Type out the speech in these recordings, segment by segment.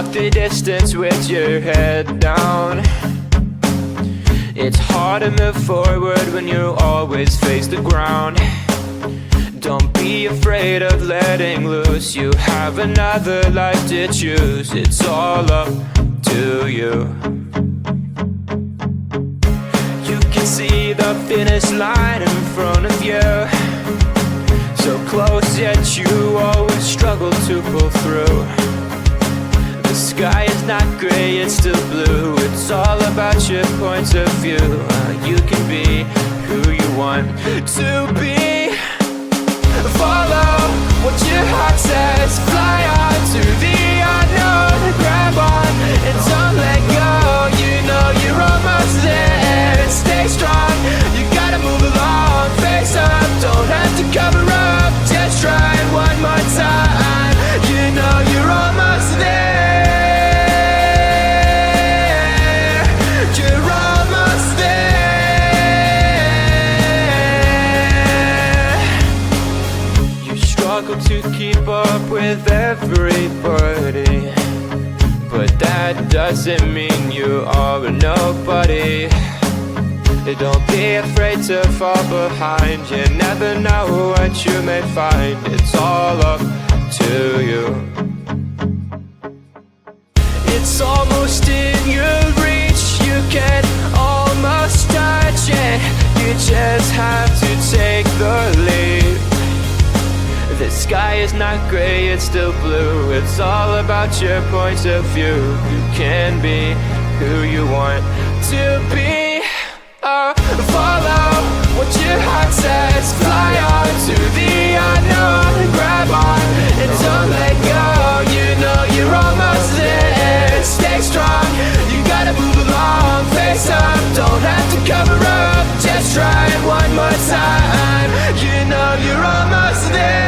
walk the distance with your head down. It's hard to move forward when you always face the ground. Don't be afraid of letting loose. You have another life to choose. It's all up to you. You can see the finish line in front of you, so close yet you always struggle to pull through. The sky is not gray, it's still blue. It's all about your point of view. You can be who you want to be. Follow what your heart says. Fly on to the unknown. Grab on and don't let go. You know you're almost there. Stay strong, you gotta move along. Face up, don't have to cover up. Just try it one more time. You know you're almost there. You're almost there. You struggle to keep up with everybody, but that doesn't mean you are a nobody. Don't be afraid to fall behind. You never know what you may find. It's all up to you. It's almost in your reach. You can almost touch it. You just have to take the leap. The sky is not gray, it's still blue. It's all about your point of view. You can be who you want to be. Follow what your heart says. Fly on to the unknown. Grab on and don't let go. You know you're almost there. Stay strong, you gotta move along. Face up, don't have to cover up. Just try it one more time. You know you're almost there.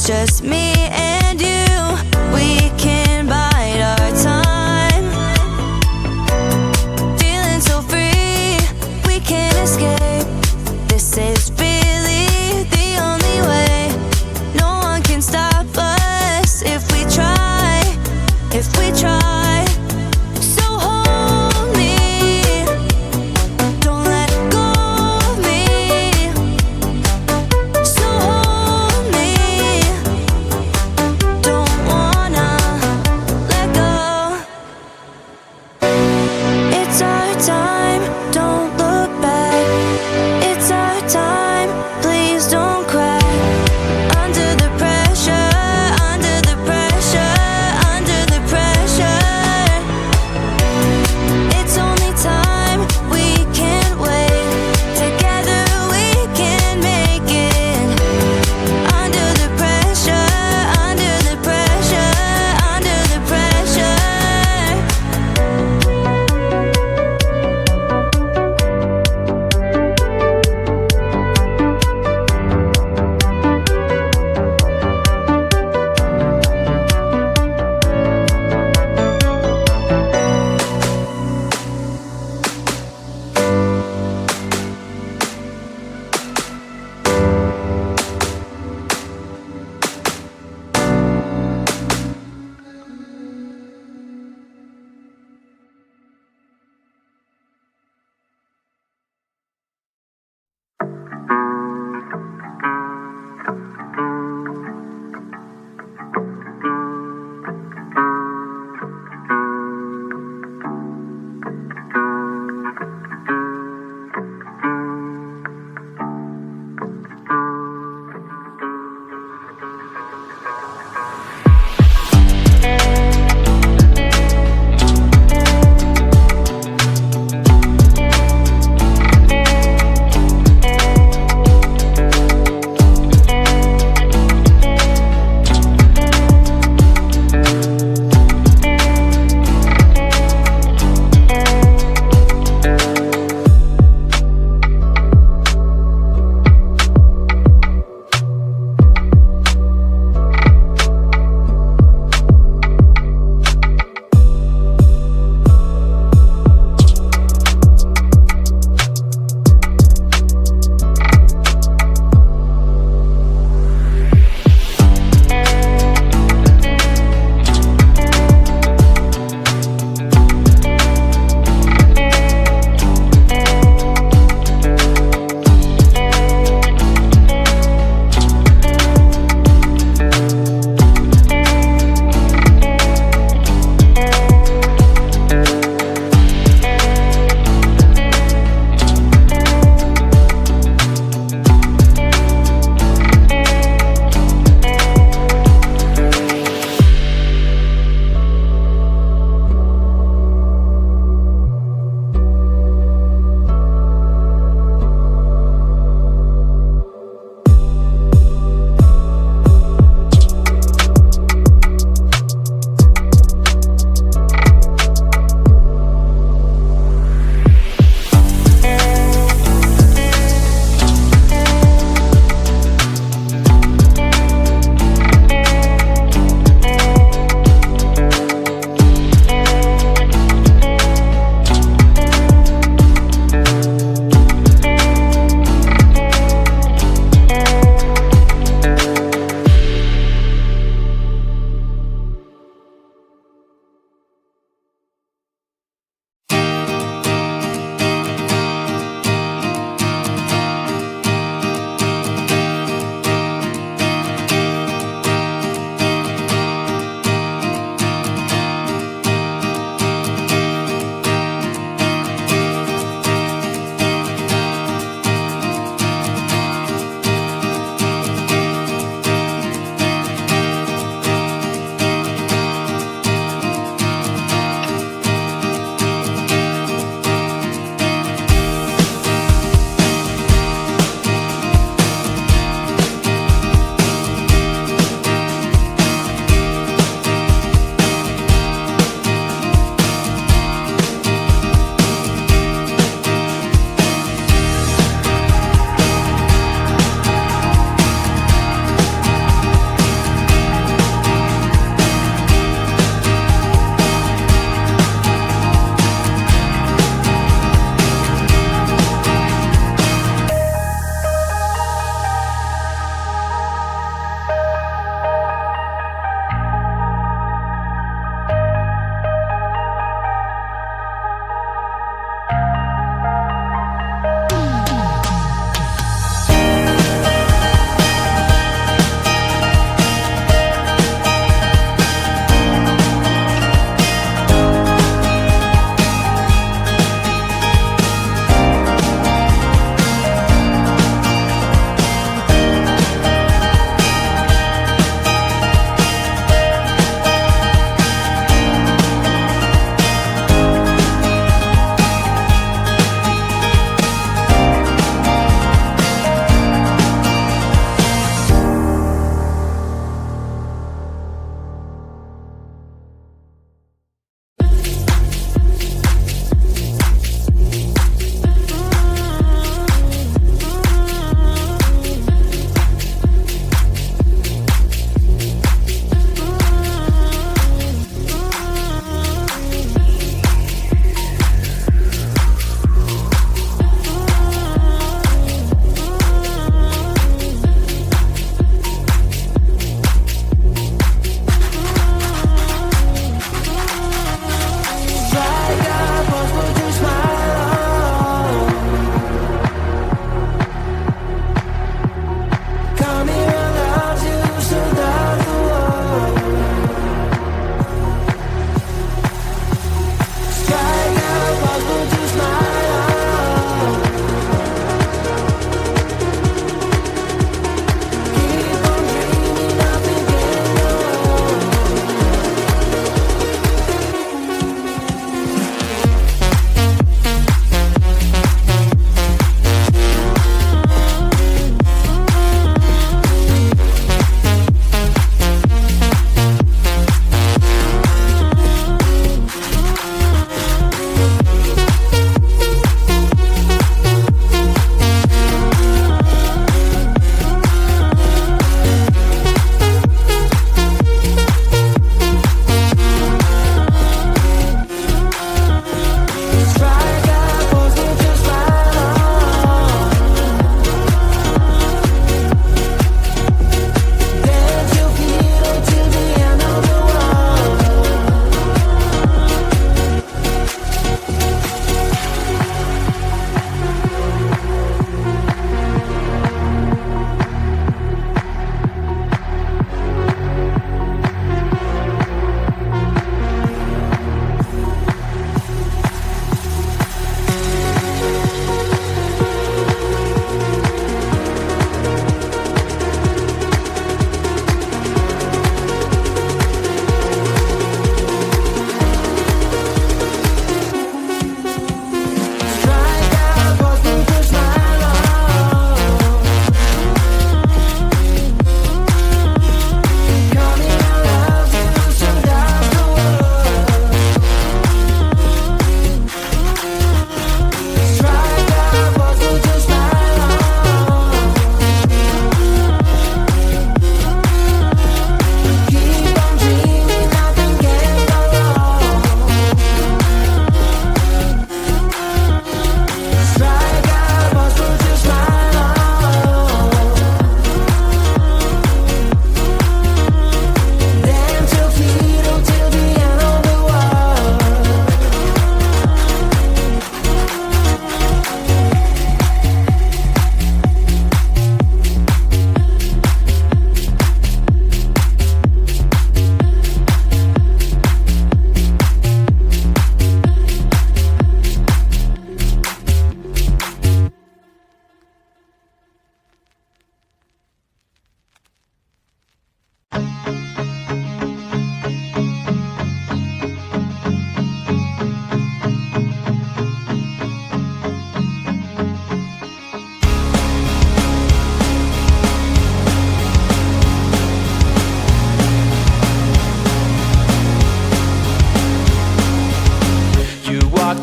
just me and you. We can bide our time, feeling so free. We can't escape. This is really the only way. No one can stop us if we try. If we try.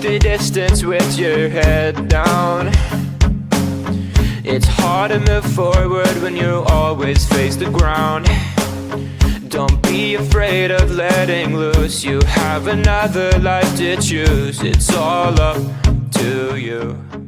the distance with your head down. It's hard to move forward when you always face the ground. Don't be afraid of letting loose. You have another life to choose. It's all up to you.